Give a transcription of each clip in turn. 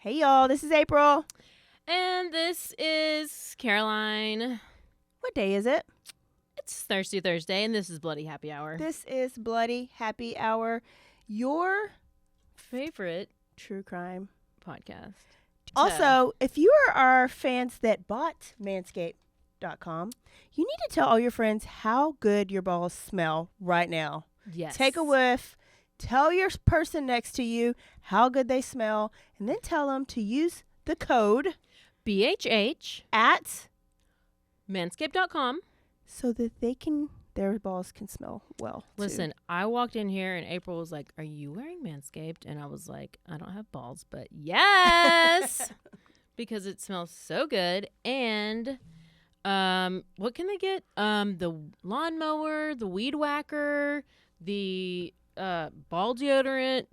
Hey, y'all. This is April. And this is Caroline. What day is it? It's Thursday, and this is Bloody Happy Hour. This is Bloody Happy Hour, your favorite true crime podcast. Also, if you are our fans that bought Manscaped.com, you need to tell all your friends how good your balls smell right now. Yes. Take a whiff. Tell your person next to you how good they smell, and then tell them to use the code BHH at Manscaped.com so that their balls can smell well. Listen, I walked in here and April was like, "Are you wearing Manscaped?" And I was like, "I don't have balls, but yes," because it smells so good. And what can they get? The lawnmower, the weed whacker, the ball deodorant,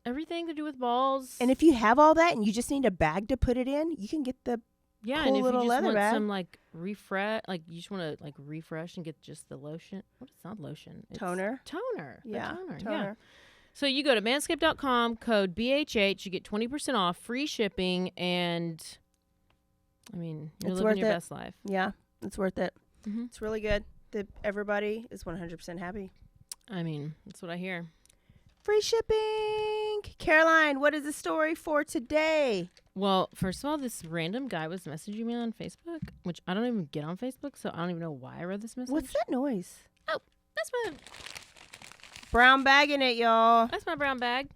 everything to do with balls. And if you have all that and you just need a bag to put it in, you can get the cool and if little you just leather want bag. some refresh, you just want to refresh and get just the lotion. What is not lotion? It's toner. Yeah, toner. Yeah. So you go to manscaped.com, code BHH, you get 20% off, free shipping, and I mean, you're living your best life. Yeah, it's worth it. Mm-hmm. It's really good. Everybody is 100% happy. I mean, that's what I hear. Free shipping. Caroline, what is the story for today? Well, first of all, this random guy was messaging me on Facebook, which I don't even get on Facebook, so I don't even know why I read this message. What's that noise? Oh, that's my brown bag in it, y'all. That's my brown bag.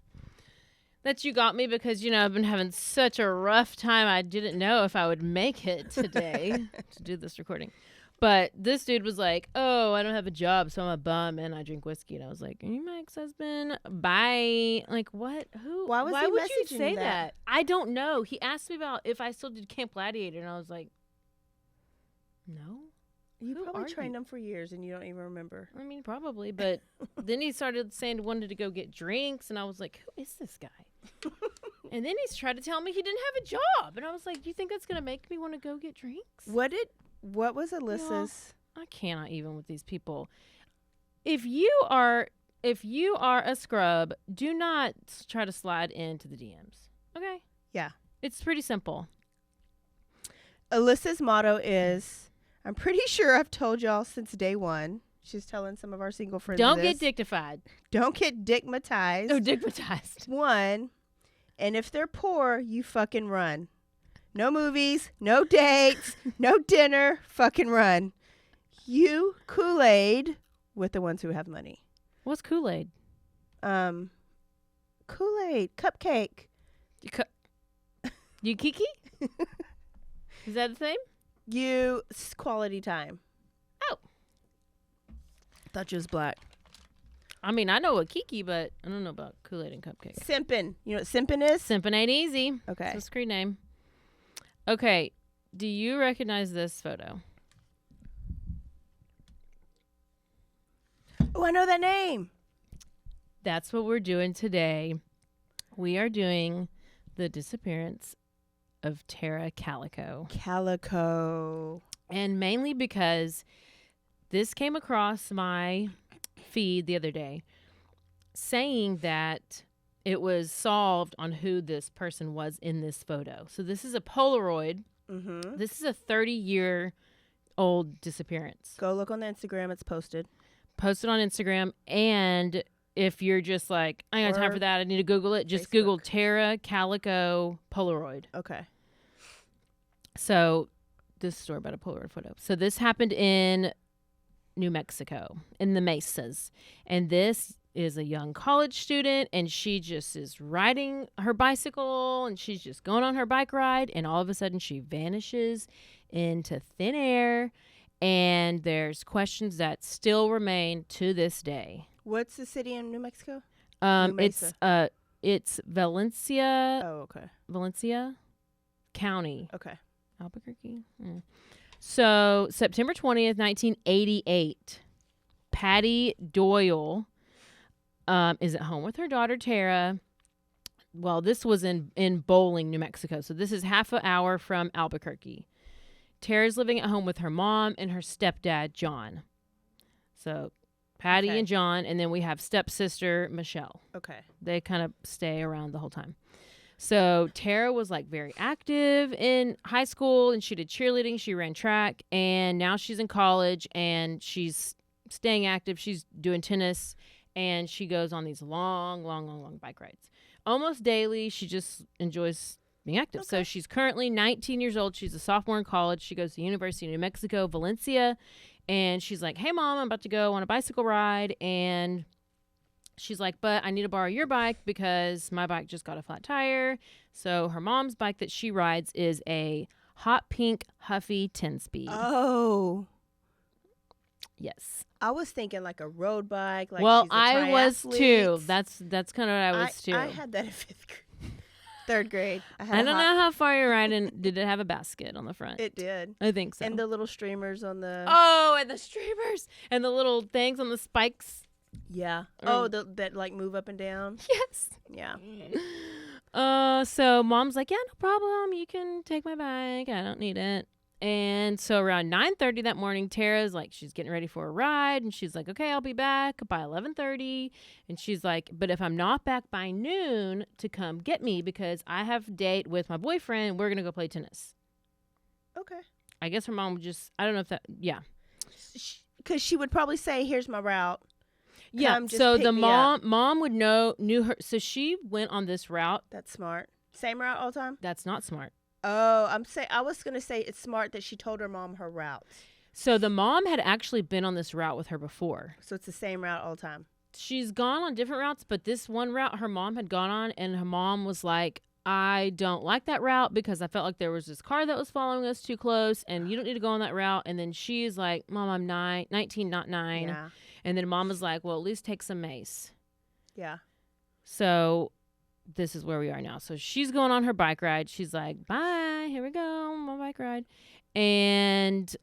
That you got me because, I've been having such a rough time. I didn't know if I would make it today to do this recording. But this dude was like, "Oh, I don't have a job, so I'm a bum and I drink whiskey." And I was like, "Are you my ex-husband? Bye." Like, what? Who? Why would you say that? I don't know. He asked me about if I still did Camp Gladiator, and I was like, "No." You probably trained him for years and you don't even remember. I mean, probably. But then he started saying he wanted to go get drinks, and I was like, "Who is this guy?" And then he's tried to tell me he didn't have a job, and I was like, "Do you think that's gonna make me want to go get drinks?" What was Alyssa's? I cannot even with these people. If you are a scrub, do not try to slide into the DMs. Okay? Yeah. It's pretty simple. Alyssa's motto is, I'm pretty sure I've told y'all since day one. She's telling some of our single friends Don't get dicktified. Don't get dickmatized. Oh, dickmatized. 1, and if they're poor, you fucking run. No movies, no dates, no dinner, fucking run. You Kool-Aid with the ones who have money. What's Kool-Aid? Kool-Aid, cupcake. You kiki? Is that the same? You quality time. Oh. Thought you was black. I mean, I know what kiki, but I don't know about Kool-Aid and cupcake. Simpin'. You know what simpin' is? Simpin' ain't easy. Okay. It's a screen name. Okay, do you recognize this photo? Oh, I know that name. That's what we're doing today. We are doing the disappearance of Tara Calico. Calico. And mainly because this came across my feed the other day saying that it was solved on who this person was in this photo. So this is a Polaroid. Mm-hmm. This is a 30-year-old disappearance. Go look on the Instagram. It's posted. Posted on Instagram. And if you're just like, I ain't got time for that, I need to Google it, just Facebook. Google Tara Calico Polaroid. Okay. So this is a story about a Polaroid photo. So this happened in New Mexico, in the Mesas. And this is a young college student, and she just is riding her bicycle, and she's just going on her bike ride, and all of a sudden she vanishes into thin air, and there's questions that still remain to this day. What's the city in New Mexico? It's Valencia. Oh, okay. Valencia County. Okay. Albuquerque. Mm. So September 20th, 1988, Patty Doyle is at home with her daughter, Tara. Well, this was in Bowling, New Mexico. So this is half an hour from Albuquerque. Tara's living at home with her mom and her stepdad, John. So Patty and John, and then we have stepsister, Michelle. Okay. They kind of stay around the whole time. So Tara was like very active in high school, and she did cheerleading, she ran track, and now she's in college and she's staying active. She's doing tennis, and she goes on these long bike rides. Almost daily. She just enjoys being active. Okay. So she's currently 19 years old. She's a sophomore in college. She goes to the University of New Mexico, Valencia, and she's like, "Hey mom, I'm about to go on a bicycle ride." And she's like, "But I need to borrow your bike because my bike just got a flat tire." So her mom's bike that she rides is a hot pink Huffy 10-speed. Oh. Yes. I was thinking like a road bike. Like Well, she's a I was too. triathlete. That's kind of what I was too. I had that in 5th grade. 3rd grade. I don't know how far you're riding. Did it have a basket on the front? It did. I think so. And the little streamers on the... Oh, and the streamers and the little things on the spikes. Yeah. That like move up and down. Yes. Yeah. So mom's like, "Yeah, no problem. You can take my bike. I don't need it." And so around 9:30 that morning, Tara's like, she's getting ready for a ride, and she's like, "Okay, I'll be back by 11:30." And she's like, "But if I'm not back by noon, to come get me because I have a date with my boyfriend. We're gonna go play tennis." Okay. I guess her mom would just, I don't know if that, yeah. Because she would probably say, "Here's my route." Yeah, Come, just so pick the me up. mom knew her. So she went on this route. That's smart. Same route all the time? That's not smart. Oh, I was going to say it's smart that she told her mom her route. So the mom had actually been on this route with her before. So it's the same route all the time. She's gone on different routes, but this one route her mom had gone on, and her mom was like, "I don't like that route because I felt like there was this car that was following us too close, and you don't need to go on that route." And then she's like, "Mom, I'm 19, not 9. Yeah. And then mom was like, "Well, at least take some mace." Yeah. So this is where we are now. So she's going on her bike ride. She's like, "Bye, here we go, my bike ride." And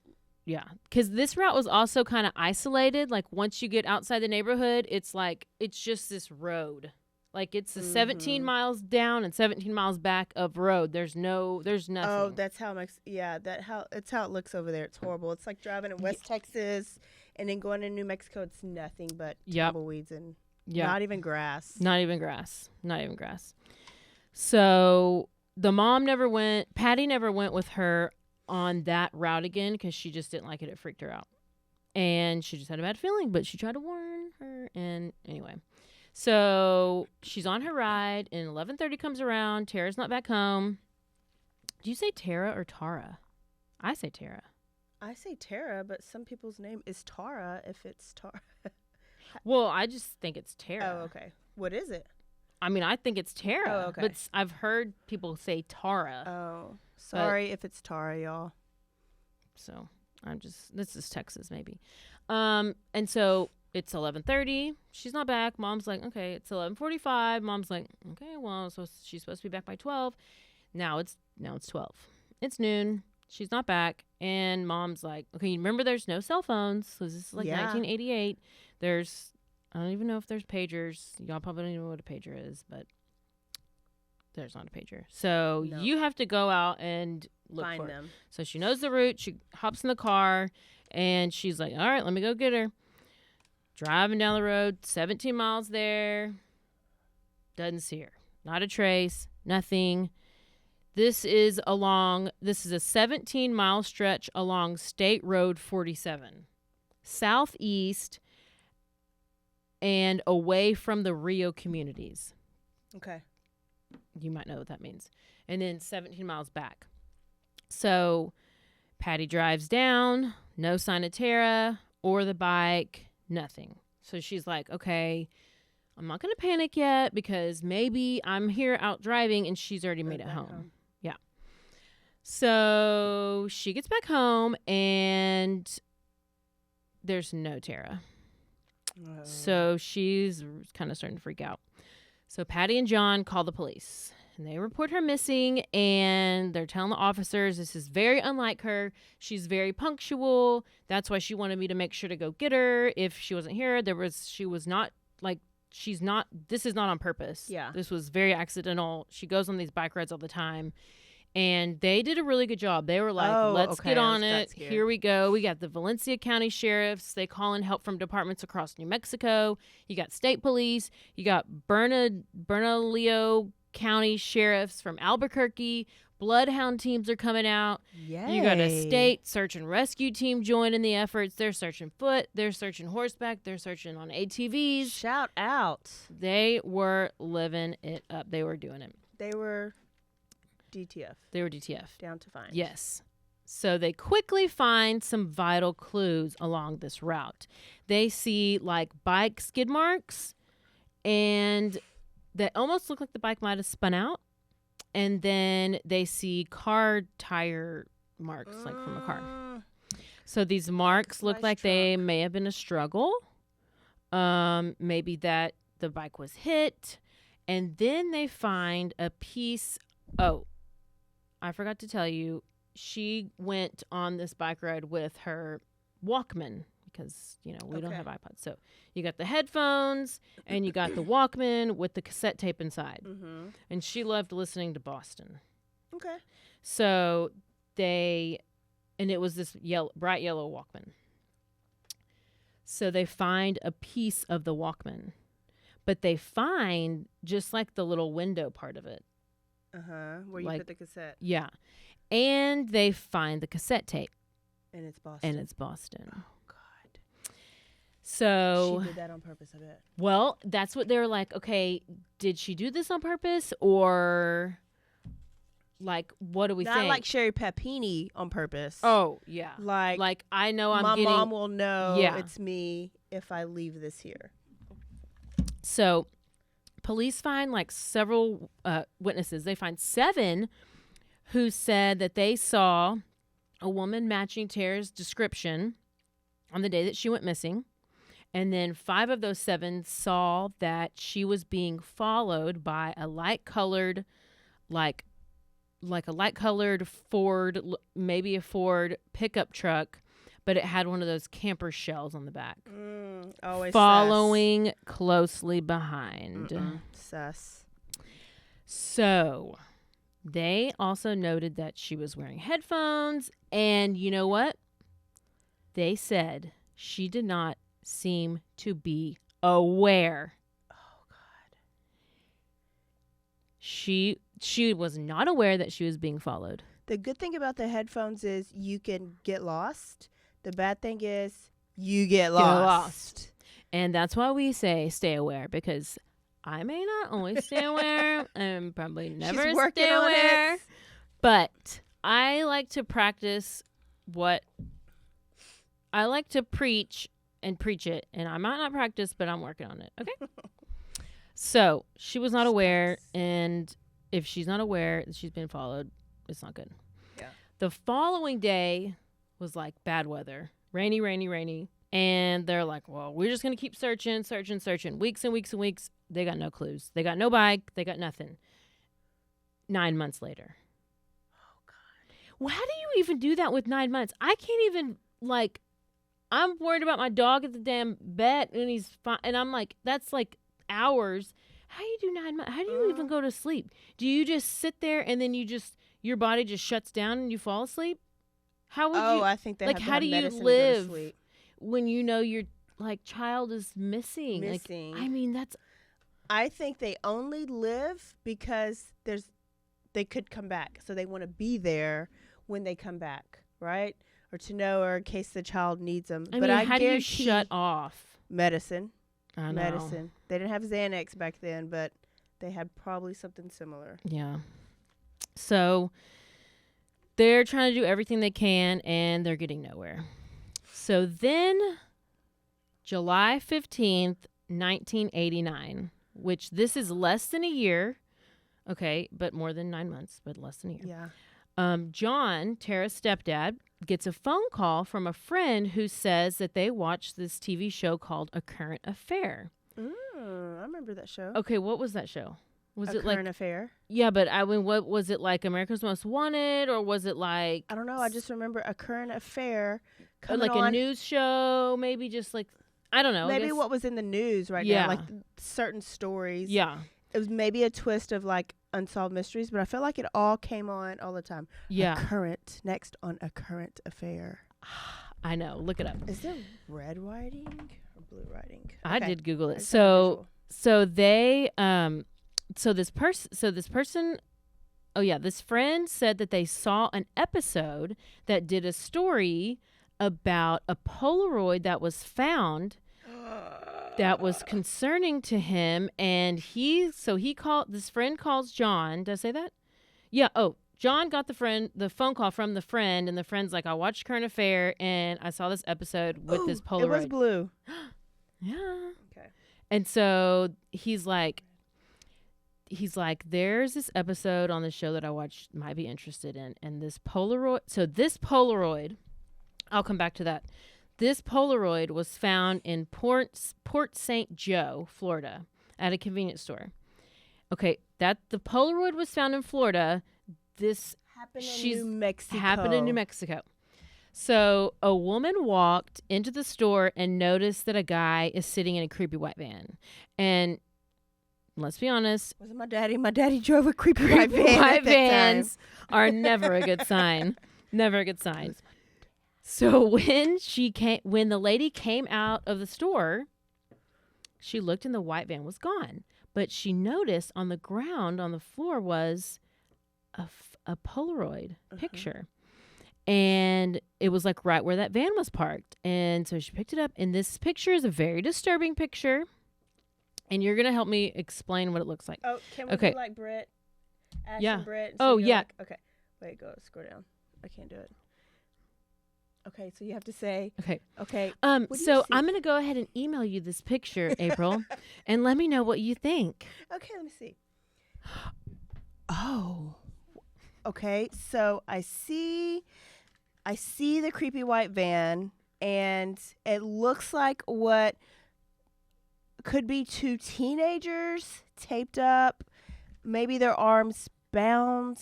yeah, because this route was also kind of isolated. Like once you get outside the neighborhood, it's like, it's just this road. Like it's a 17 miles down and 17 miles back of road. There's nothing. Oh, that's how it's how it looks over there. It's horrible. It's like driving in West Texas and then going to New Mexico. It's nothing but tumbleweeds and not even grass. Not even grass. So the mom never went. Patty never went with her on that route again because she just didn't like it. It freaked her out. And she just had a bad feeling, but she tried to warn her. And anyway. So she's on her ride, and 11:30 comes around. Tara's not back home. Do you say Tara or Tara? I say Tara. I say Tara, but some people's name is Tara if it's Tara. Well, I just think it's Tara. Oh, okay. What is it? I mean, I think it's Tara. Oh, okay. But I've heard people say Tara. Oh, sorry if it's Tara, y'all. So this is Texas maybe. And so it's 11:30. She's not back. Mom's like, "Okay, it's 11:45." Mom's like, "Okay, well, so she's supposed to be back by 12. Now it's 12. It's noon. She's not back." And mom's like, "Okay, remember there's no cell phones. So this is like 1988. I don't even know if there's pagers. Y'all probably don't even know what a pager is, but there's not a pager. So you have to go out and find them. So she knows the route. She hops in the car, and she's like, "All right, let me go get her." Driving down the road, 17 miles there. Doesn't see her. Not a trace. Nothing. This is a 17-mile stretch along State Road 47. Southeast and away from the Rio communities. Okay. You might know what that means. And then 17 miles back. So Patty drives down. No sign of Tara or the bike. Nothing. So she's like, "Okay, I'm not going to panic yet because maybe I'm here out driving and she's already made it home." Yeah. So she gets back home and there's no Tara. Oh. So she's kind of starting to freak out. So Patty and John call the police. And they report her missing, and they're telling the officers this is very unlike her. She's very punctual. That's why she wanted me to make sure to go get her. If she wasn't here, this is not on purpose. Yeah. This was very accidental. She goes on these bike rides all the time. And they did a really good job. They were like, let's get on it. Here we go. We got the Valencia County sheriffs. They call in help from departments across New Mexico. You got state police. You got Bernalillo county sheriffs from Albuquerque. Bloodhound teams are coming out. Yay. You got a state search and rescue team joining the efforts. They're searching foot. They're searching horseback. They're searching on ATVs. Shout out. They were living it up. They were doing it. They were DTF. They were DTF. Down to find. Yes. So they quickly find some vital clues along this route. They see like bike skid marks, and that almost look like the bike might have spun out. And then they see car tire marks, like from a car. So these marks look like they may have been a struggle. Maybe that the bike was hit. And then they find a piece. Oh, I forgot to tell you. She went on this bike ride with her Walkman because, you know, we don't have iPods. So you got the headphones and you got the Walkman with the cassette tape inside. Mm-hmm. And she loved listening to Boston. Okay. So and it was this bright yellow Walkman. So they find a piece of the Walkman, but they find just like the little window part of it. Where you put the cassette. Yeah. And they find the cassette tape. And it's Boston. Oh, God. So she did that on purpose, I bet. Well, that's what they were like, okay, did she do this on purpose? Or, like, what do we think? Not like Sherry Papini on purpose. Oh, yeah. Like I know my mom will know it's me if I leave this here. So, police find, like, several witnesses. They find 7 who said that they saw a woman matching Tara's description on the day that she went missing. And then 5 of those 7 saw that she was being followed by a light-colored, like a light-colored Ford, maybe a Ford pickup truck, but it had one of those camper shells on the back. Always following closely behind. Sus. So they also noted that she was wearing headphones, and you know what? They said she did not seem to be aware. Oh, God. She was not aware that she was being followed. The good thing about the headphones is you can get lost. The bad thing is you get lost. And that's why we say stay aware, because I may not always stay aware and probably never stay aware. But I like to practice what I like to preach and preach it. And I might not practice, but I'm working on it. Okay. So she was not aware. And if she's not aware that she's been followed, it's not good. Yeah. The following day was like bad weather. Rainy, rainy, rainy. And they're like, well, we're just going to keep searching. Weeks and weeks and weeks. They got no clues. They got no bike. They got nothing. 9 months later. Oh, God. Well, how do you even do that with 9 months? I can't even, like, I'm worried about my dog at the damn vet, and he's fine. And I'm like, that's like hours. How do you do 9 months? How do you even go to sleep? Do you just sit there and then your body just shuts down and you fall asleep? How would you? I think they like, have to how have do you medicine to go to live sleep. when you know your like child is missing? Like, I mean, that's. I think they only live because they could come back, so they want to be there when they come back, right? Or to know, or in case the child needs them. I mean, how do you shut off? Medicine. I know. Medicine. They didn't have Xanax back then, but they had probably something similar. Yeah. So they're trying to do everything they can, and they're getting nowhere. So then, July 15th, 1989, which this is less than a year, okay, but more than 9 months, but less than a year. Yeah. John, Tara's stepdad, gets a phone call from a friend who says that they watched this TV show called A Current Affair. I remember that show. Okay, what was that show? Was it like Current Affair? Yeah, but I mean, what was it like? America's Most Wanted, or was it like? I don't know. I just remember A Current Affair coming like on. a news show, maybe just like I don't know. Maybe what was in the news right now, like certain stories. Yeah, it was maybe a twist of like unsolved mysteries, but I feel like it all came on all the time. Yeah, next on A Current Affair. I know. Look it up. Is there red writing or blue writing? I did Google it. So they this person, oh yeah, this friend said that they saw an episode that did a story about a Polaroid that was found that was concerning to him, and this friend calls John. Did I say that? Yeah. Oh, John got the phone call from the friend, and the friend's like, I watched Current Affair and I saw this episode with this Polaroid. It was blue. Yeah. Okay. And so he's like, there's this episode on the show that I watched, might be interested in, and this Polaroid, I'll come back to that. This Polaroid was found in Port St. Joe, Florida, at a convenience store. Okay, the Polaroid was found in Florida. This happened in New Mexico. So a woman walked into the store and noticed that a guy is sitting in a creepy white van. And let's be honest. Was it my daddy? My daddy drove a creepy white van. White vans are never a good sign. Never a good sign. So when the lady came out of the store, she looked and the white van was gone. But she noticed on the ground, on the floor, was a Polaroid picture. And it was like right where that van was parked. And so she picked it up. And this picture is a very disturbing picture. And you're going to help me explain what it looks like. Oh, can we do like Britt? Ash and Britt? So yeah. Okay. Wait, scroll down. I can't do it. Okay, so you have to say. Okay. So I'm going to go ahead and email you this picture, April, and let me know what you think. Okay, let me see. Oh. Okay, so I see the creepy white van, and it looks like what could be two teenagers taped up, maybe their arms bound.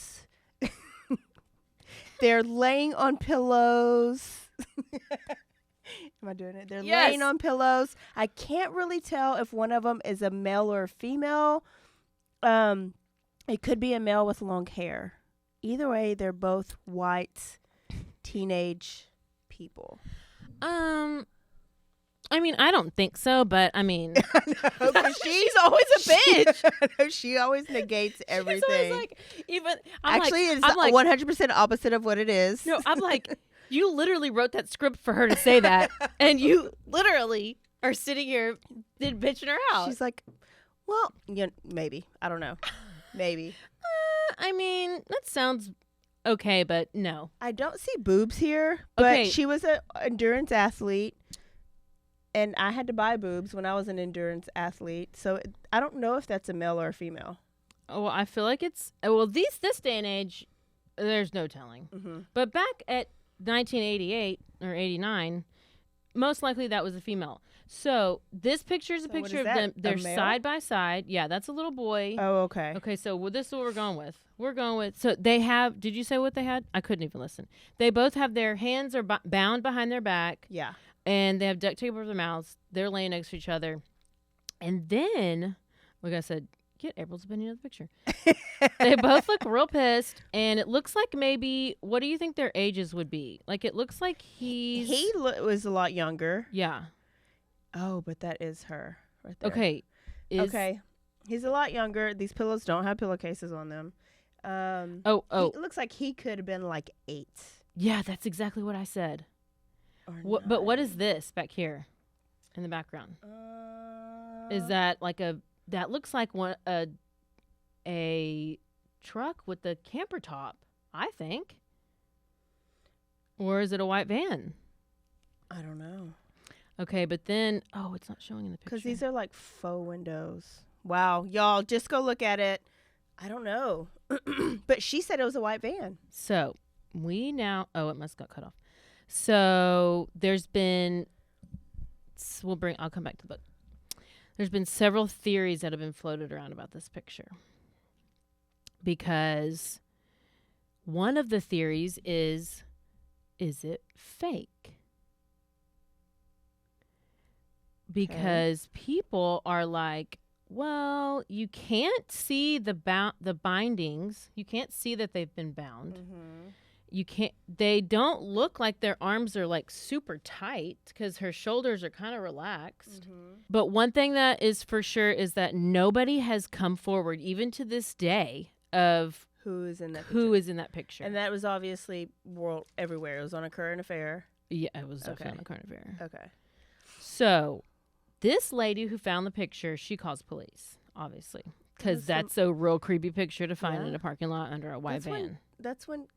They're laying on pillows. Am I doing it? They're laying on pillows. I can't really tell if one of them is a male or a female. It could be a male with long hair. Either way, they're both white teenage people. I mean, I don't think so, but I mean, she's always a bitch. She always negates everything. She's always like, it's 100% opposite of what it is. No, I'm like, you literally wrote that script for her to say that, and you literally are sitting here bitching her out. She's like, well, yeah, maybe. I don't know. Maybe. I mean, that sounds okay, but no. I don't see boobs here, but she was an endurance athlete. And I had to buy boobs when I was an endurance athlete. So I don't know if that's a male or a female. Oh, I feel like it's... Well, this day and age, there's no telling. Mm-hmm. But back at 1988 or 89, most likely that was a female. So this picture is a picture of them. They're side by side. Yeah, that's a little boy. Oh, okay. Okay, so this is what we're going with. So they have... Did you say what they had? I couldn't even listen. They both have their hands are bound behind their back. Yeah. And they have duct tape over their mouths. They're laying next to each other. And then, like I said, get April's opinion of the picture. They both look real pissed. And it looks like maybe, what do you think their ages would be? Like, it looks like he was a lot younger. Yeah. Oh, but that is her right there. Okay. Okay. He's a lot younger. These pillows don't have pillowcases on them. It looks like he could have been like 8. Yeah, that's exactly what I said. But what is this back here in the background? Is that like that looks like a truck with the camper top, I think. Or is it a white van? I don't know. Okay, but then, it's not showing in the picture. Because these are like faux windows. Wow, y'all, just go look at it. I don't know. But she said it was a white van. So we now, it must have got cut off. So there's been, I'll come back to the book. There's been several theories that have been floated around about this picture. Because one of the theories is it fake? Because people are like, well, you can't see the bindings. You can't see that they've been bound. Mm-hmm. they don't look like their arms are like super tight because her shoulders are kind of relaxed. Mm-hmm. But one thing that is for sure is that nobody has come forward, even to this day, of who is in that picture. And that was obviously world everywhere. It was on a current affair. Yeah, it was definitely on a current affair. Okay. So this lady who found the picture, she calls police, obviously, because that's a real creepy picture to find in a parking lot under a white van. That's when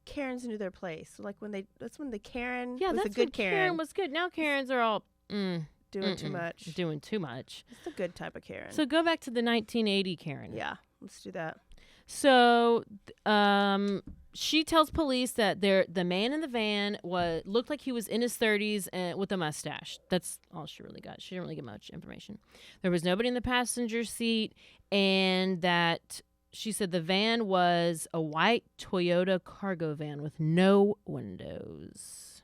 Karens knew their place. Like that's when the Karen was a good Karen. Karen was good. Now Karens are all doing too much. Doing too much. It's a good type of Karen. So go back to the 1980 Karen. Yeah, let's do that. So she tells police that the man in the van looked like he was in his 30s and with a mustache. That's all she really got. She didn't really get much information. There was nobody in the passenger seat, and that she said the van was a white Toyota cargo van with no windows.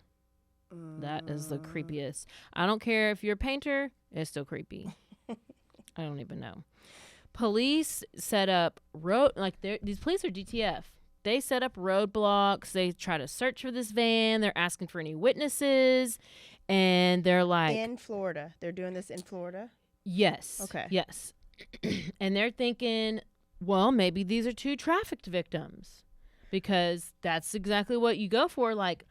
That is the creepiest. I don't care if you're a painter, it's still creepy. I don't even know. Police set up these police are DTF. They set up roadblocks. They try to search for this van. They're asking for any witnesses, and they're like, in Florida. They're doing this in Florida? Yes. Okay. Yes. And they're thinking, well, maybe these are two trafficked victims, because that's exactly what you go for, like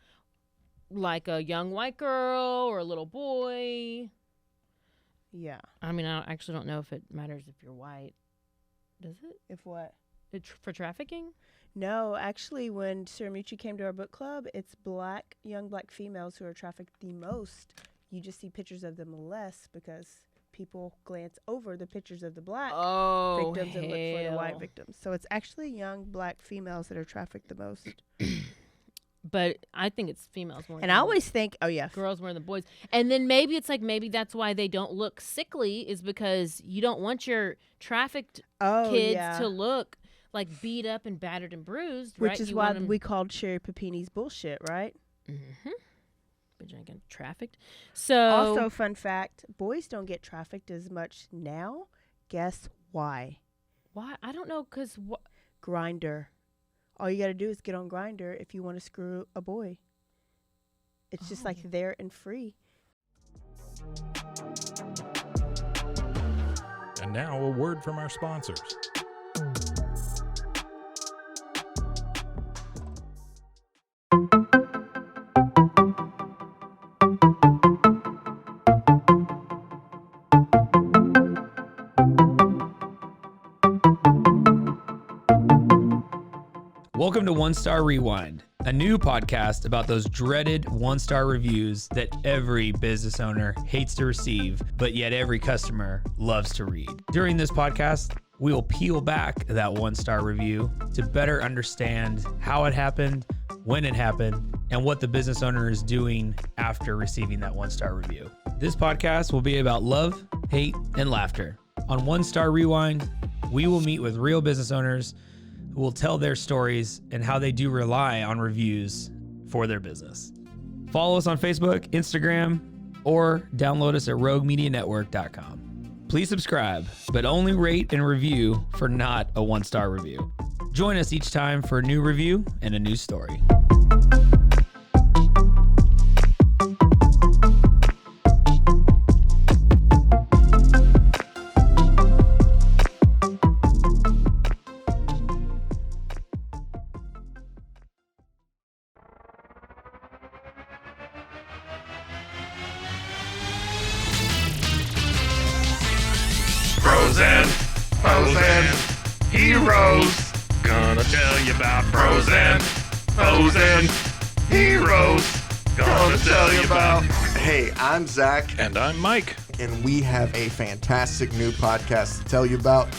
a young white girl or a little boy. Yeah. I mean, I actually don't know if it matters if you're white. Does it? If what? For trafficking? No, actually, when Suramuchi came to our book club, it's young black females who are trafficked the most. You just see pictures of them less because people glance over the pictures of the black victims and look for the white victims. So it's actually young black females that are trafficked the most. But I think it's females more. And I always think, girls more than boys. And then maybe it's like, maybe that's why they don't look sickly, is because you don't want your trafficked kids to look like beat up and battered and bruised. Which is why we called Sherry Papini's bullshit, right? Mm-hmm. But getting trafficked. So also, fun fact: boys don't get trafficked as much now. Guess why? Why? I don't know. Cause Grindr. All you got to do is get on Grindr if you want to screw a boy. It's just like there and free. And now a word from our sponsors. Welcome to One Star Rewind, a new podcast about those dreaded one-star reviews that every business owner hates to receive, but yet every customer loves to read. During this podcast, we will peel back that one-star review to better understand how it happened, when it happened, and what the business owner is doing after receiving that one-star review. This podcast will be about love, hate, and laughter. On One Star Rewind, we will meet with real business owners who will tell their stories and how they do rely on reviews for their business. Follow us on Facebook, Instagram, or download us at roguemedianetwork.com. Please subscribe, but only rate and review for not a one-star review. Join us each time for a new review and a new story. Frozen heroes. Gonna tell you about frozen heroes. Gonna tell you about. Hey, I'm Zach. And I'm Mike. And we have a fantastic new podcast to tell you about.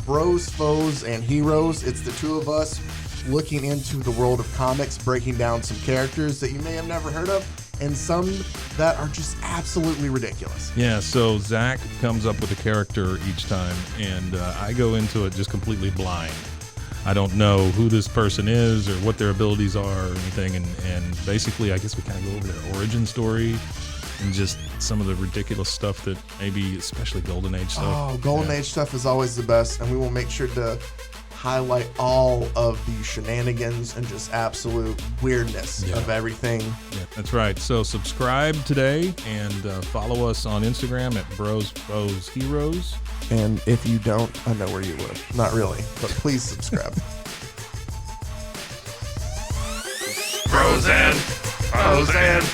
Bros, Foes, and Heroes. It's the two of us looking into the world of comics, breaking down some characters that you may have never heard of, and some that are just absolutely ridiculous. Yeah, so Zach comes up with a character each time, and I go into it just completely blind. I don't know who this person is or what their abilities are or anything, and basically I guess we kind of go over their origin story and just some of the ridiculous stuff that maybe, especially Golden Age stuff. Oh, Golden Age stuff is always the best, and we will make sure to highlight all of the shenanigans and just absolute weirdness of everything. Yeah, that's right. So subscribe today and follow us on Instagram at Bros Heroes. And if you don't, I know where you live. Not really, but please subscribe. Bros and foes and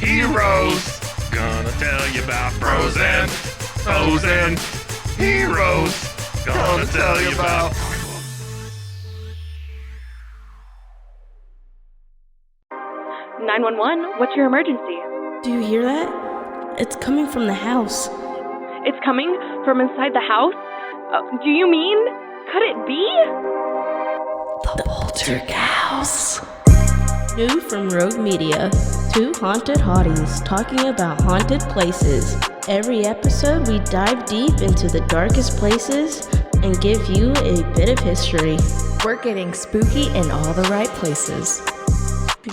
heroes. Gonna tell you about bros and foes and heroes. Gonna tell you about. 911, what's your emergency? Do you hear that? It's coming from the house. It's coming from inside the house? Do you mean? Could it be? The Poltergeist. New from Rogue Media. Two haunted hotties talking about haunted places. Every episode we dive deep into the darkest places and give you a bit of history. We're getting spooky in all the right places.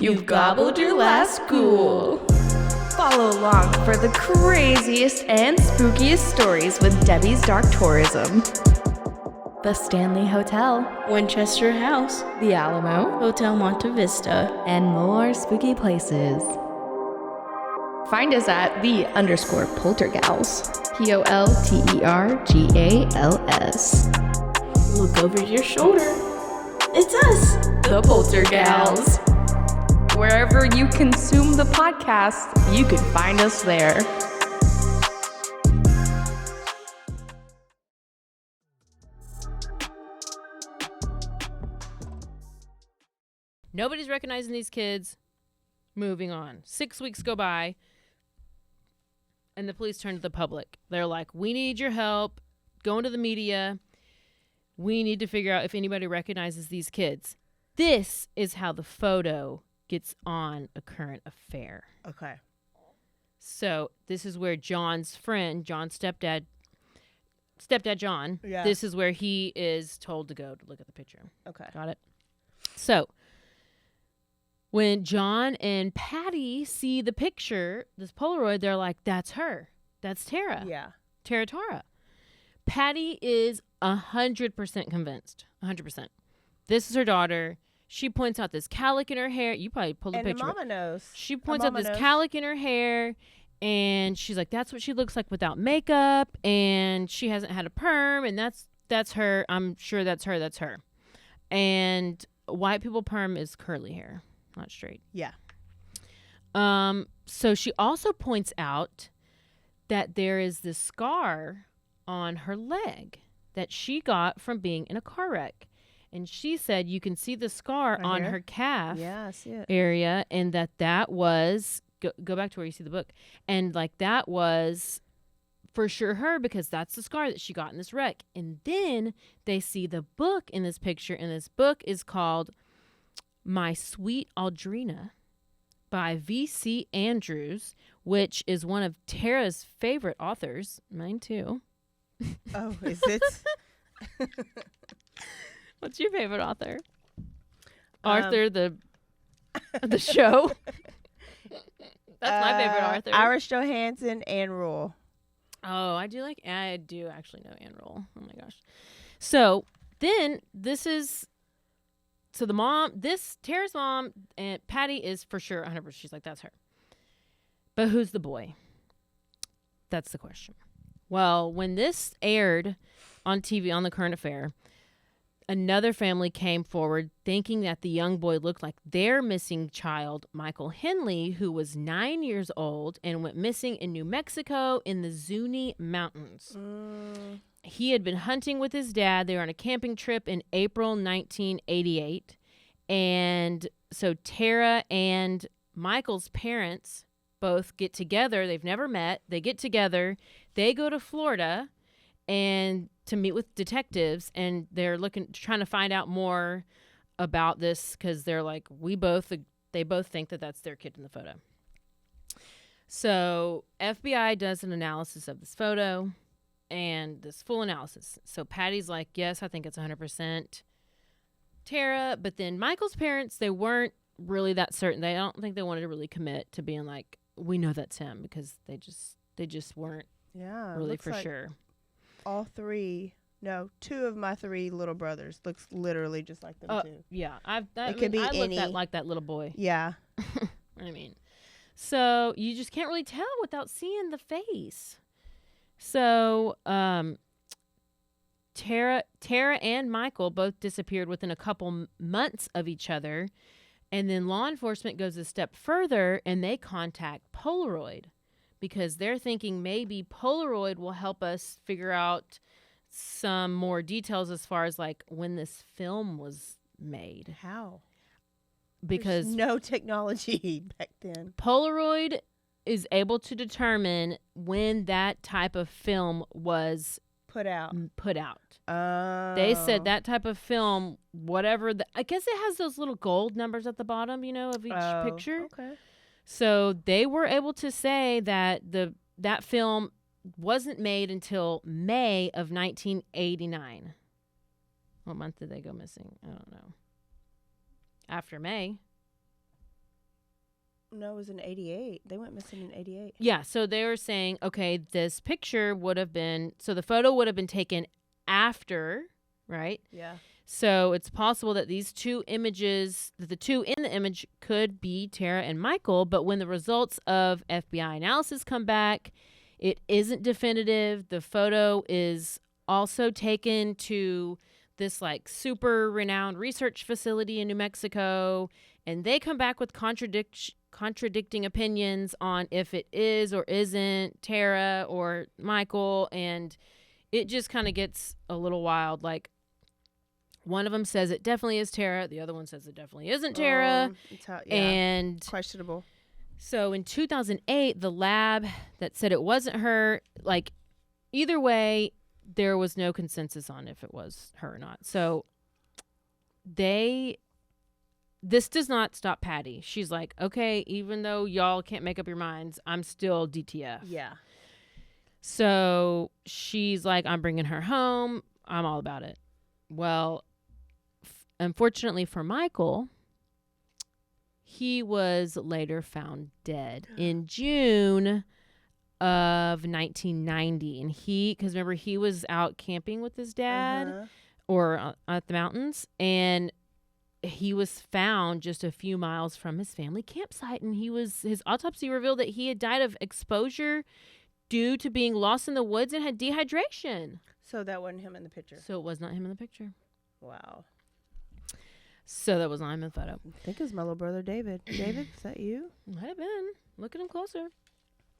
You've gobbled your last ghoul. Follow along for the craziest and spookiest stories with Debbie's Dark Tourism. The Stanley Hotel, Winchester House, The Alamo, Hotel Monte Vista, and more spooky places. Find us at _Poltergals. POLTERGALS. Look over your shoulder. It's us, The Poltergals. Wherever you consume the podcast, you can find us there. Nobody's recognizing these kids. Moving on. 6 weeks go by, and the police turn to the public. They're like, we need your help. Go into the media. We need to figure out if anybody recognizes these kids. This is how the photo gets on A Current Affair. Okay. So this is where John's friend, John's stepdad John, Yeah. this is where he is told to go to look at the picture. Okay. Got it? So when John and Patty see the picture, this Polaroid, they're like, that's her. That's Tara. Yeah. Tara. Patty is 100% convinced. 100%. This is her daughter. She points out this calic in her hair. You probably pulled a And picture. mama knows. She points out mama this knows. calic in her hair, and she's like, that's what she looks like without makeup, and she hasn't had a perm, and that's her. I'm sure that's her. That's her. And white people perm is curly hair, not straight. Yeah. So she also points out that there is this scar on her leg that she got from being in a car wreck. And she said you can see the scar Right on here? her calf Yeah, I see it. area, and that was go back to where you see the book, and like that was for sure her, because that's the scar that she got in this wreck. And then they see the book in this picture, and this book is called My Sweet Aldrina by V.C. Andrews, which is one of Tara's favorite authors, mine too. Oh, is it? What's your favorite author? Arthur, the show. That's my favorite Arthur. Irish Johansson and Rule. Oh, I do actually know Anne Rule. Oh my gosh. So then Tara's mom and Patty is for sure 100%. She's like, that's her. But who's the boy? That's the question. Well, when this aired on TV on The Current Affair, another family came forward thinking that the young boy looked like their missing child, Michael Henley, who was 9 years old and went missing in New Mexico in the Zuni Mountains. He had been hunting with his dad. They were on a camping trip in April 1988. And so Tara and Michael's parents both get together. They've never met. They get together. They go to Florida and to meet with detectives, and they're trying to find out more about this, because they're like, they both think that that's their kid in the photo. So FBI does an analysis of this photo and this full analysis. So Patty's like, yes, I think it's 100% Tara. But then Michael's parents, they weren't really that certain. I don't think they wanted to really commit to being like, we know that's him, because they just weren't Yeah. really looks for like sure. All three No, 2 of my 3 little brothers looks literally just like them too. Yeah, I could be I looked any- at like that little boy. Yeah. I mean, so you just can't really tell without seeing the face. So, Tara and Michael both disappeared within a couple months of each other, and then law enforcement goes a step further and they contact Polaroid because they're thinking maybe Polaroid will help us figure out some more details as far as like when this film was made. How? Because There's no technology back then. Polaroid is able to determine when that type of film was Put out. They said that type of film, whatever, I guess it has those little gold numbers at the bottom, of each picture. Okay. So they were able to say that that film wasn't made until May of 1989. What month did they go missing? I don't know. After May. No, it was in 88. They went missing in 88. Yeah, so they were saying, okay, this picture would have been, so the photo would have been taken after, right? Yeah. So it's possible that these 2 images, that the 2 in the image could be Tara and Michael, but when the results of FBI analysis come back, it isn't definitive. The photo is also taken to this like super renowned research facility in New Mexico, and they come back with contradicting opinions on if it is or isn't Tara or Michael, and it just kind of gets a little wild. Like, one of them says it definitely is Tara, the other one says it definitely isn't Tara, and questionable. So in 2008, the lab that said it wasn't her, like, either way, there was no consensus on if it was her or not. So this does not stop Patty. She's like, okay, even though y'all can't make up your minds, I'm still DTF. Yeah. So she's like, I'm bringing her home. I'm all about it. Well, unfortunately for Michael, he was later found dead in June of 1990. And because remember, he was out camping with his dad or at the mountains, and he was found just a few miles from his family campsite. And his autopsy revealed that he had died of exposure due to being lost in the woods and had dehydration. So that wasn't him in the picture. So it was not him in the picture. Wow. So that was not him in the photo. I think it was my little brother David. David, is that you? Might have been. Look at him closer.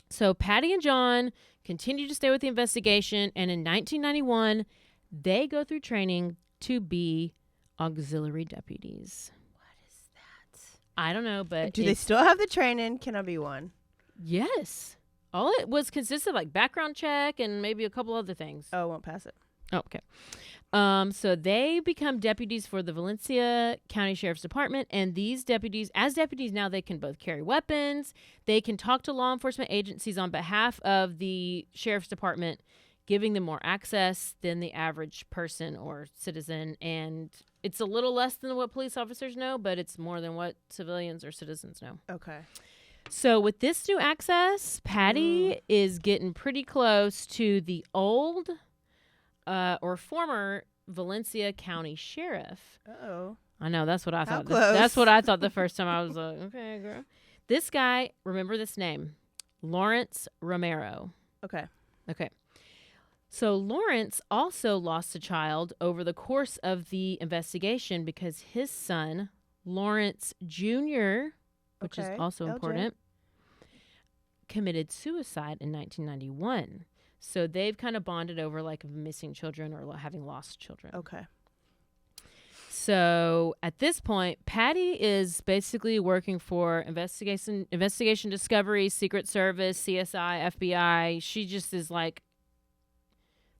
So Patty and John continue to stay with the investigation, and in 1991, they go through training to be auxiliary deputies. What is that? I don't know, but Do they still have the training? Can I be one? Yes. All it was consisted of like background check and maybe a couple other things. Oh, I won't pass it. Oh, okay. So they become deputies for the Valencia County Sheriff's Department, and these deputies, as deputies now, they can both carry weapons, they can talk to law enforcement agencies on behalf of the Sheriff's Department, giving them more access than the average person or citizen, and it's a little less than what police officers know, but it's more than what civilians or citizens know. Okay. So with this new access, Patty is getting pretty close to the old or former Valencia County Sheriff. Uh-oh. I know, that's what I How thought. close? That's what I thought the first time. I was like, okay, girl. This guy, remember this name, Lawrence Romero. Okay. Okay. So Lawrence also lost a child over the course of the investigation because his son, Lawrence Jr., which is also LJ. important, committed suicide in 1991. So they've kind of bonded over like missing children or having lost children. Okay. So at this point, Patty is basically working for investigation discovery, Secret Service, CSI, FBI. She just is like,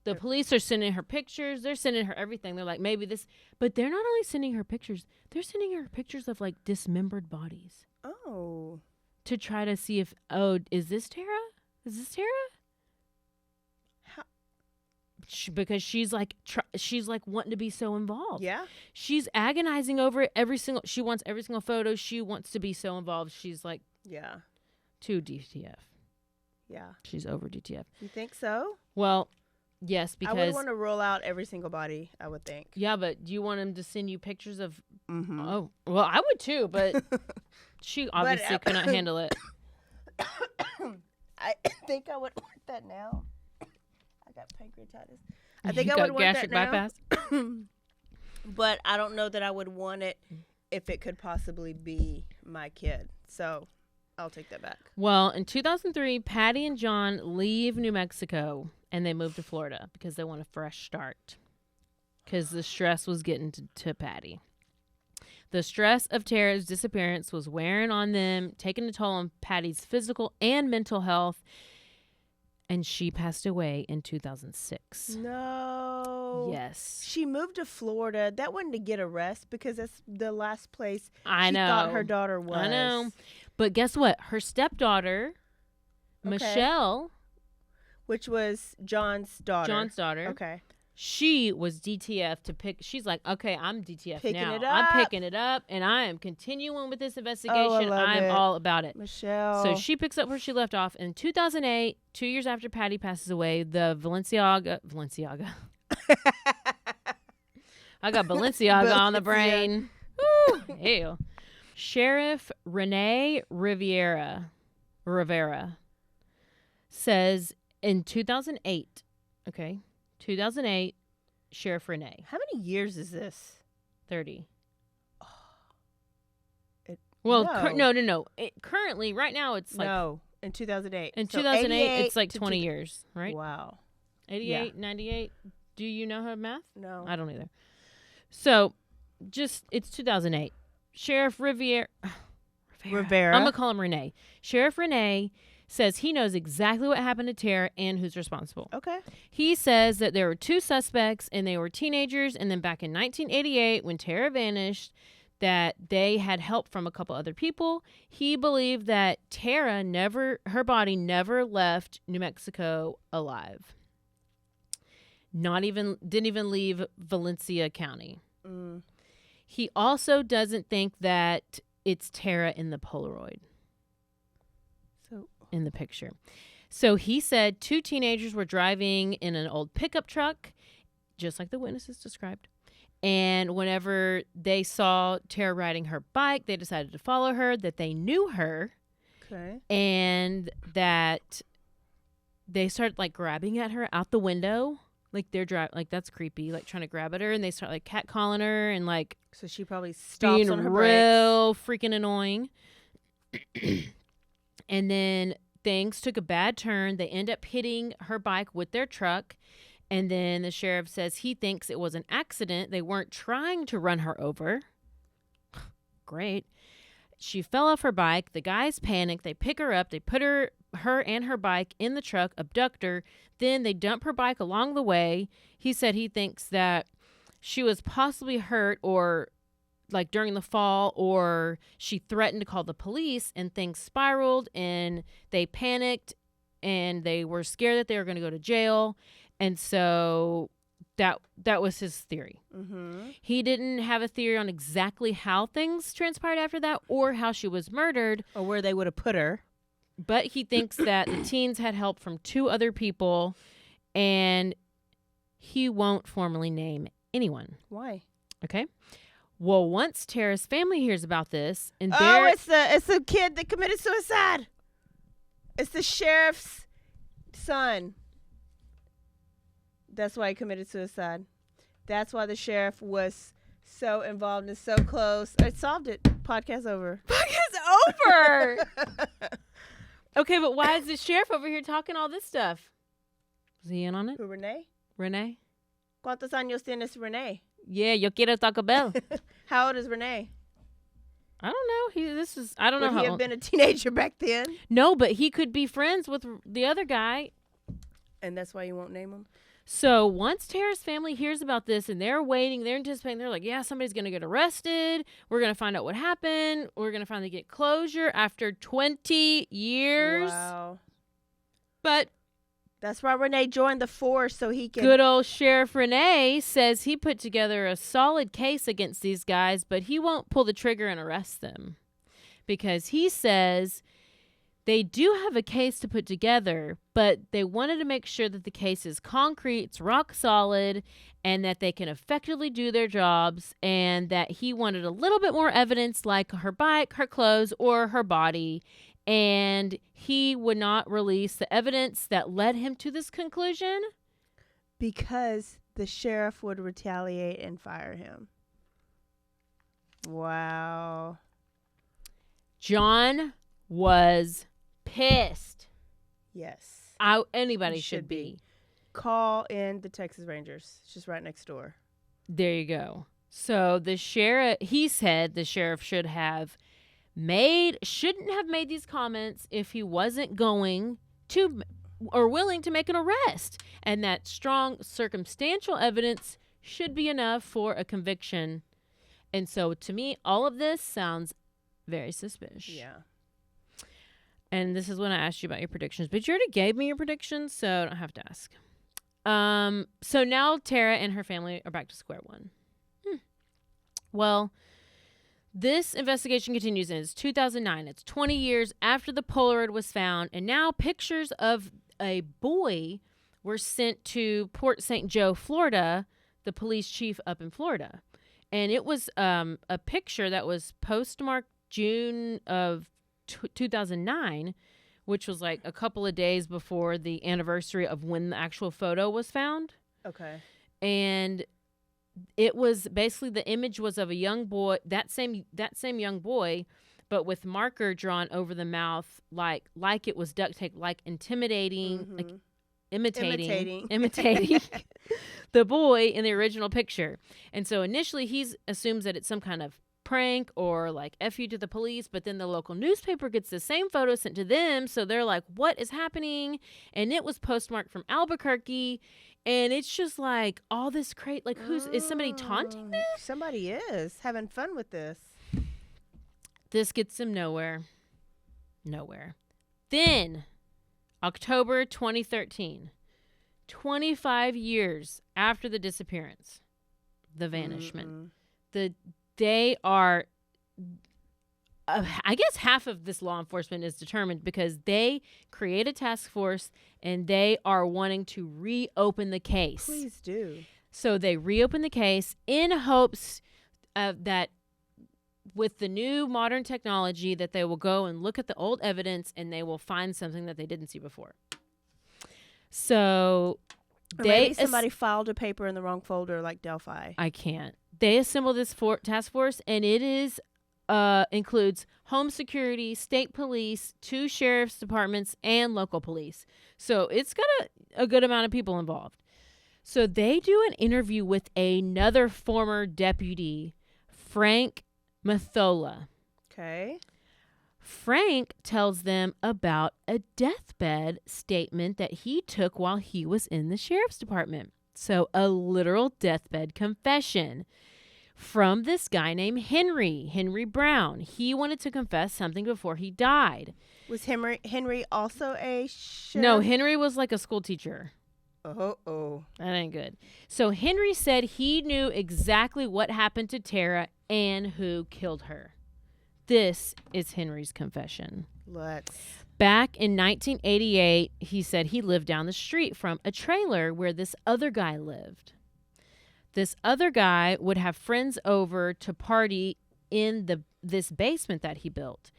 the police are sending her pictures. They're sending her everything. They're like, maybe this, but they're not only sending her pictures, they're sending her pictures of like dismembered bodies. Oh. To try to see if, is this Tara? Is this Tara? Because she's like wanting to be so involved. Yeah. She's agonizing over it she wants every single photo. She wants to be so involved. She's like, yeah, too DTF. Yeah. She's over DTF. You think so? Well, Yes, I would because want to roll out every single body, I would think. yeah, but do you want him to send you pictures of? Mm-hmm. Oh, well, I would too, but she obviously could not handle it. I think I would want that now. I got pancreatitis. I You think I got would want gastric that now. bypass. But I don't know that I would want it if it could possibly be my kid. So I'll take that back. Well, in 2003, Patty and John leave New Mexico and they move to Florida because they want a fresh start. Because the stress was getting to Patty. The stress of Tara's disappearance was wearing on them, taking a toll on Patty's physical and mental health, and she passed away in 2006. No. Yes. She moved to Florida. That wasn't to get a rest because that's the last place I she know. thought her daughter was. I know. But guess what? Her stepdaughter, Okay. Michelle, Which was John's daughter. Okay. She was DTF to pick. She's like, okay, I'm DTF Picking now. it I'm up. picking it up, and I am continuing with this investigation. love I'm it. all about it. Michelle. So she picks up where she left off. In 2008, 2 years after Patty passes away, the Valenciaga. I got Balenciaga on the brain. Woo, ew. Sheriff Renee Rivera says in 2008, okay, 2008, Sheriff Renee, How many years is this? 30. It, Well, no. no. Currently, right now, it's like no, in 2008. in So 2008, it's like to 20 years, right? Wow. 88, 98. Do you know her math? No. I don't either. So, it's 2008. Sheriff Rivera. I'm going to call him Renee. Sheriff Renee says he knows exactly what happened to Tara and who's responsible. Okay. He says that there were two suspects and they were teenagers. And then back in 1988, when Tara vanished, that they had help from a couple other people. He believed that Tara her body never left New Mexico alive. Didn't even leave Valencia County. Mm. He also doesn't think that it's Tara in the Polaroid. So in the picture. So he said two teenagers were driving in an old pickup truck, just like the witnesses described. And whenever they saw Tara riding her bike, they decided to follow her, that they knew her. Okay. And that they started like grabbing at her out the window. Like they're driving, like that's creepy, like trying to grab at her, and they start like catcalling her and like So she probably stops being on her real freaking annoying. And then things took a bad turn. They end up hitting her bike with their truck. And then the sheriff says he thinks it was an accident. They weren't trying to run her over. Great. She fell off her bike. The guys panic. They pick her up. They put her and her bike in the truck, abduct her. Then they dump her bike along the way. He said he thinks that she was possibly hurt or like during the fall, or she threatened to call the police, and things spiraled and they panicked and they were scared that they were going to go to jail. And so that was his theory. Mm-hmm. He didn't have a theory on exactly how things transpired after that or how she was murdered. Or where they would have put her. But he thinks that the teens had help from two other people, and he won't formally name anyone. Why? Okay. Well, once Tara's family hears about this, and it's the kid that committed suicide. It's the sheriff's son. That's why he committed suicide. That's why the sheriff was so involved and so close. I solved it. Podcast over. Podcast over. Okay, but why is the sheriff over here talking all this stuff? Was he in on it? Who, Renee? Renee? ¿Cuántos años tienes, Renee? Yeah, yo quiero Taco Bell. How old is Renee? I don't know. I don't know Would how he have old. been a teenager back then? No, but he could be friends with the other guy. And that's why you won't name him? So once Tara's family hears about this and they're waiting, they're anticipating, they're like, yeah, somebody's going to get arrested. We're going to find out what happened. We're going to finally get closure after 20 years. Wow. But that's why Renee joined the force, so he can... Good old Sheriff Renee says he put together a solid case against these guys, but he won't pull the trigger and arrest them because he says They do have a case to put together, but they wanted to make sure that the case is concrete, it's rock solid, and that they can effectively do their jobs, and that he wanted a little bit more evidence like her bike, her clothes, or her body, and he would not release the evidence that led him to this conclusion. Because the sheriff would retaliate and fire him. Wow. John was pissed. Yes. Anybody You should be. Call in the Texas Rangers. It's just right next door. There you go. So he said the sheriff shouldn't have made these comments if he wasn't going to or willing to make an arrest, and that strong circumstantial evidence should be enough for a conviction. And so to me, all of this sounds very suspicious. Yeah. And this is when I asked you about your predictions, but you already gave me your predictions, so I don't have to ask. So now Tara and her family are back to square one. Well, this investigation continues, and it's 2009. It's 20 years after the Polaroid was found, and now pictures of a boy were sent to Port St. Joe, Florida, the police chief up in Florida. And it was a picture that was postmarked June of 2009, which was like a couple of days before the anniversary of when the actual photo was found. Okay. And it was basically, the image was of a young boy, that same young boy, but with marker drawn over the mouth, like it was duct tape, like intimidating, like imitating the boy in the original picture. And so initially he assumes that it's some kind of prank or like F you to the police, but then the local newspaper gets the same photo sent to them, so they're like, what is happening? And it was postmarked from Albuquerque, and it's just like all this like is somebody taunting them? Somebody is having fun with this. This gets them nowhere. Then October 2013, 25 years after the disappearance, the vanishment. They are, I guess half of this law enforcement is determined because they create a task force and they are wanting to reopen the case. Please do. So they reopen the case in hopes that with the new modern technology that they will go and look at the old evidence and they will find something that they didn't see before. So maybe somebody filed a paper in the wrong folder like Delphi. I can't. They assembled this task force, and it is includes home security, state police, 2 sheriff's departments, and local police. So it's got a good amount of people involved. So they do an interview with another former deputy, Frank Mathola. Okay. Frank tells them about a deathbed statement that he took while he was in the sheriff's department. So a literal deathbed confession from this guy named Henry Brown. He wanted to confess something before he died. Was Henry also a sheriff? No, Henry was like a school teacher. Oh. That ain't good. So Henry said he knew exactly what happened to Tara and who killed her. This is Henry's confession. Back in 1988, he said he lived down the street from a trailer where this other guy lived. This other guy would have friends over to party in this basement that he built.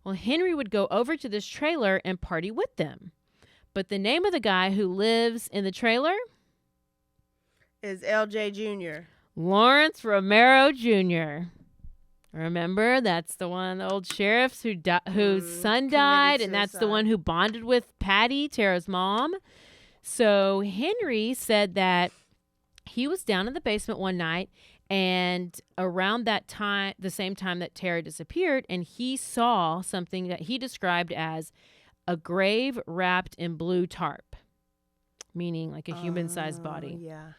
Well, Henry would go over to this trailer and party with them. But the name of the guy who lives in the trailer is LJ Jr. Lawrence Romero Jr. Remember, that's the one of the old sheriffs whose son died, and that's the one who bonded with Patty, Tara's mom. So Henry said that he was down in the basement one night, and around that time, the same time that Tara disappeared, and he saw something that he described as a grave wrapped in blue tarp, meaning like a human-sized body. Yeah.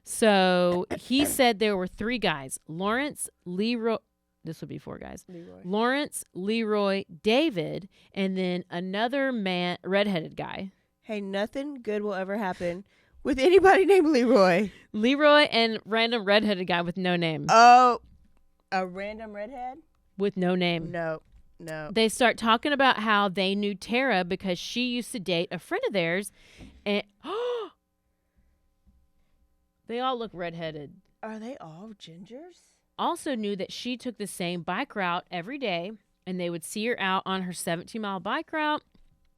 So he said there were 3 guys, Lawrence, Leroy. This would be 4 guys. Lawrence, Leroy, David, and then another man, redheaded guy. Hey, nothing good will ever happen with anybody named Leroy. Leroy and random redheaded guy with no name. Oh, a random redhead? With no name. No. No. They start talking about how they knew Tara because she used to date a friend of theirs, and they all look redheaded. Are they all gingers? Also knew that she took the same bike route every day, and they would see her out on her 17-mile bike route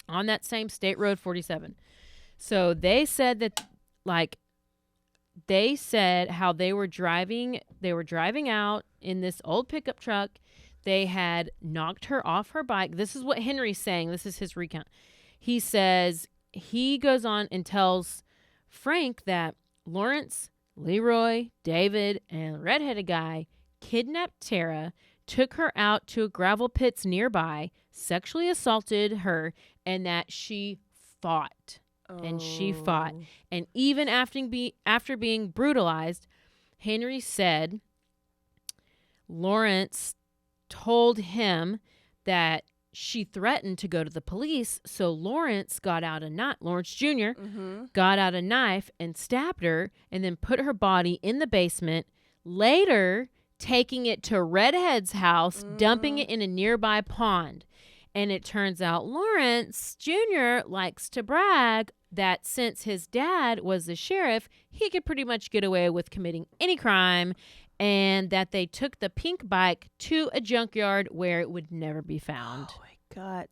on that same State Road 47. So they said that, like, they said how they were driving out in this old pickup truck. They had knocked her off her bike. This is what Henry's saying. This is his recount. He says, he goes on and tells Frank that Lawrence, Leroy, David, and the redheaded guy kidnapped Tara, took her out to a gravel pits nearby, sexually assaulted her, and that she fought. And she fought. And even after being brutalized, Henry said Lawrence told him that she threatened to go to the police, so Lawrence got out a knife. Lawrence Jr. Got out a knife and stabbed her, and then put her body in the basement. Later, taking it to Redhead's house, dumping it in a nearby pond. And it turns out Lawrence Jr. likes to brag that since his dad was the sheriff, he could pretty much get away with committing any crime, and that they took the pink bike to a junkyard where it would never be found. Oh, my God.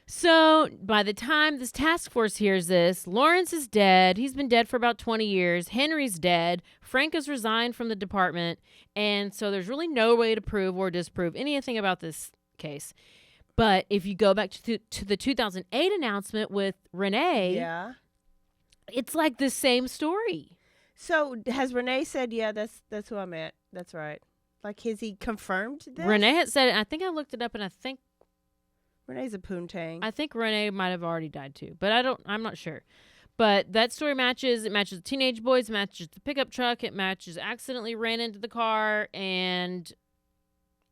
So by the time this task force hears this, Lawrence is dead. He's been dead for about 20 years. Henry's dead. Frank has resigned from the department. And so there's really no way to prove or disprove anything about this case. But if you go back to the 2008 announcement with Renee, Yeah. it's like the same story. So has Renee said, yeah, that's who I'm at. That's right. Like, has he confirmed this? Renee had said it. I think I looked it up, and I think Renee's a poontang. Renee might have already died too, but I'm not sure. But that story matches. It matches the teenage boys, it matches the pickup truck, it matches accidentally ran into the car, and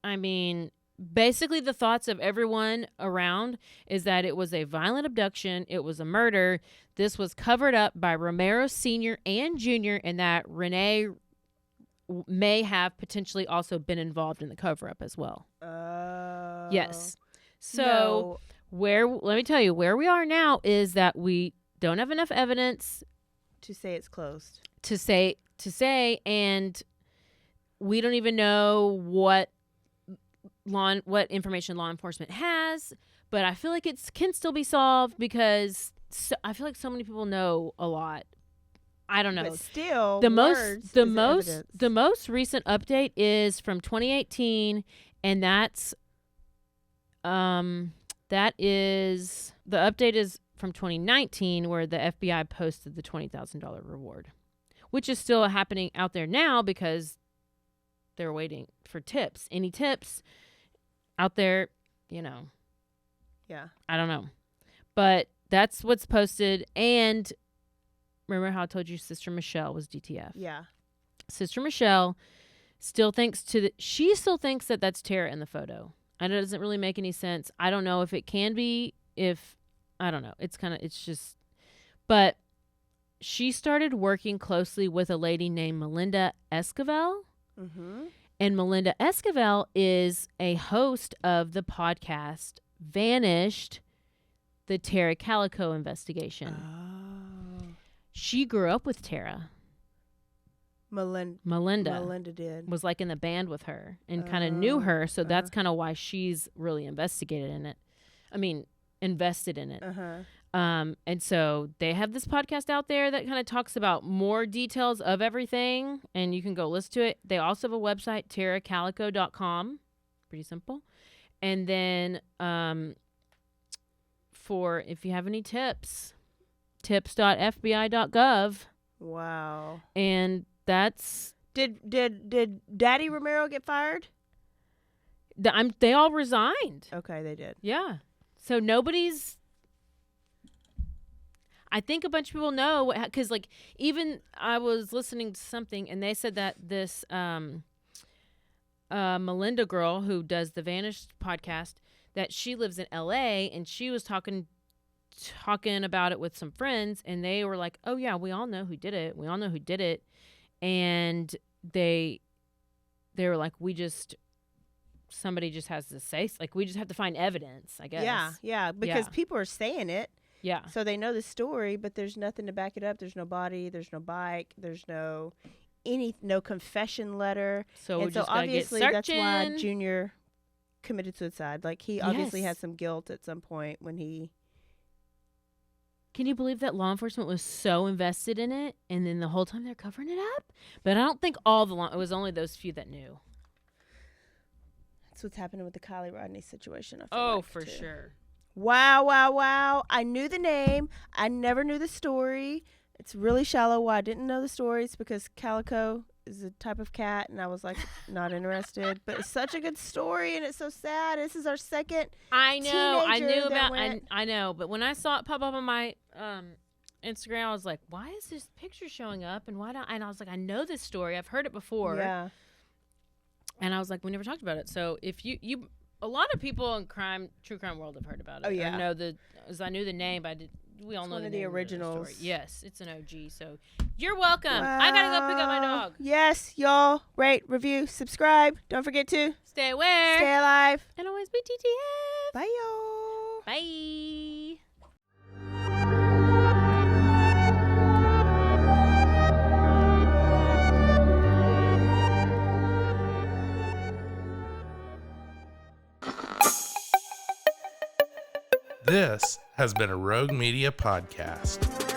I mean, basically the thoughts of everyone around is that it was a violent abduction, it was a murder. This was covered up by Romero Sr. and Jr., and that Renee may have potentially also been involved in the cover-up as well. Yes. So let me tell you, where we are now is that we don't have enough evidence to say it's closed. To say, and we don't even know what information law enforcement has, but I feel like it can still be solved because I feel like so many people know a lot. I don't know. But still, the most recent update is from 2018, and the update is from 2019, where the FBI posted the $20,000 reward, which is still happening out there now because they're waiting for tips. Any tips out there, Yeah. I don't know. But that's what's posted. And remember how I told you Sister Michelle was DTF? Yeah. Sister Michelle still thinks that that's Tara in the photo. And it doesn't really make any sense. I don't know if it can be, I don't know. But she started working closely with a lady named Melinda Esquivel. Mm-hmm. And Melinda Esquivel is a host of the podcast Vanished, the Tara Calico investigation. Oh. She grew up with Tara. Melinda did. Was like in the band with her and kind of knew her. So that's kind of why she's really invested in it. And so they have this podcast out there that kind of talks about more details of everything, and you can go listen to it. They also have a website, taracalico.com. Pretty simple. And then for if you have any tips, tips.fbi.gov. Wow. And that's... Did Daddy Romero get fired? They all resigned. Okay, they did. Yeah. So nobody's... I think a bunch of people know, because like even I was listening to something and they said that this Melinda girl who does the Vanished podcast, that she lives in LA, and she was talking about it with some friends, and they were like, oh yeah, we all know who did it. And they were like, we just somebody just has to say, like, we just have to find evidence, I guess. Yeah, because Yeah. people are saying it. Yeah. So they know the story, but there's nothing to back it up. There's no body, there's no bike, there's no confession letter. So we And so just gotta get obviously that's why searching. Junior committed suicide. Like he obviously Yes. had some guilt at some point when he Can you believe that law enforcement was so invested in it, and then the whole time they're covering it up? But I don't think all the it was only those few that knew. That's what's happening with the Kylie Rodney situation. I feel Oh, like, for too. sure. Wow. I knew the name. I never knew the story. It's really shallow why I didn't know the story. It's because Calico is a type of cat, and I was like not interested. But it's such a good story, and it's so sad. This is our second. I know. I teenager knew that about. went- I know. But when I saw it pop up on my Instagram, I was like, "Why is this picture showing up?" And why don't? And I was like, "I know this story. I've heard it before." Yeah. And I was like, "We never talked about it." So if you a lot of people in true crime world have heard about it. Oh, yeah. Or know as I knew the name, but we all It's know one the of the name originals. story. Yes, it's an OG. So you're welcome. I gotta go pick up my Wow. dog. Yes, y'all rate, review, subscribe. Don't forget to Stay aware. stay alive. And always be TTF. Bye, y'all. Bye. This has been a Rogue Media podcast.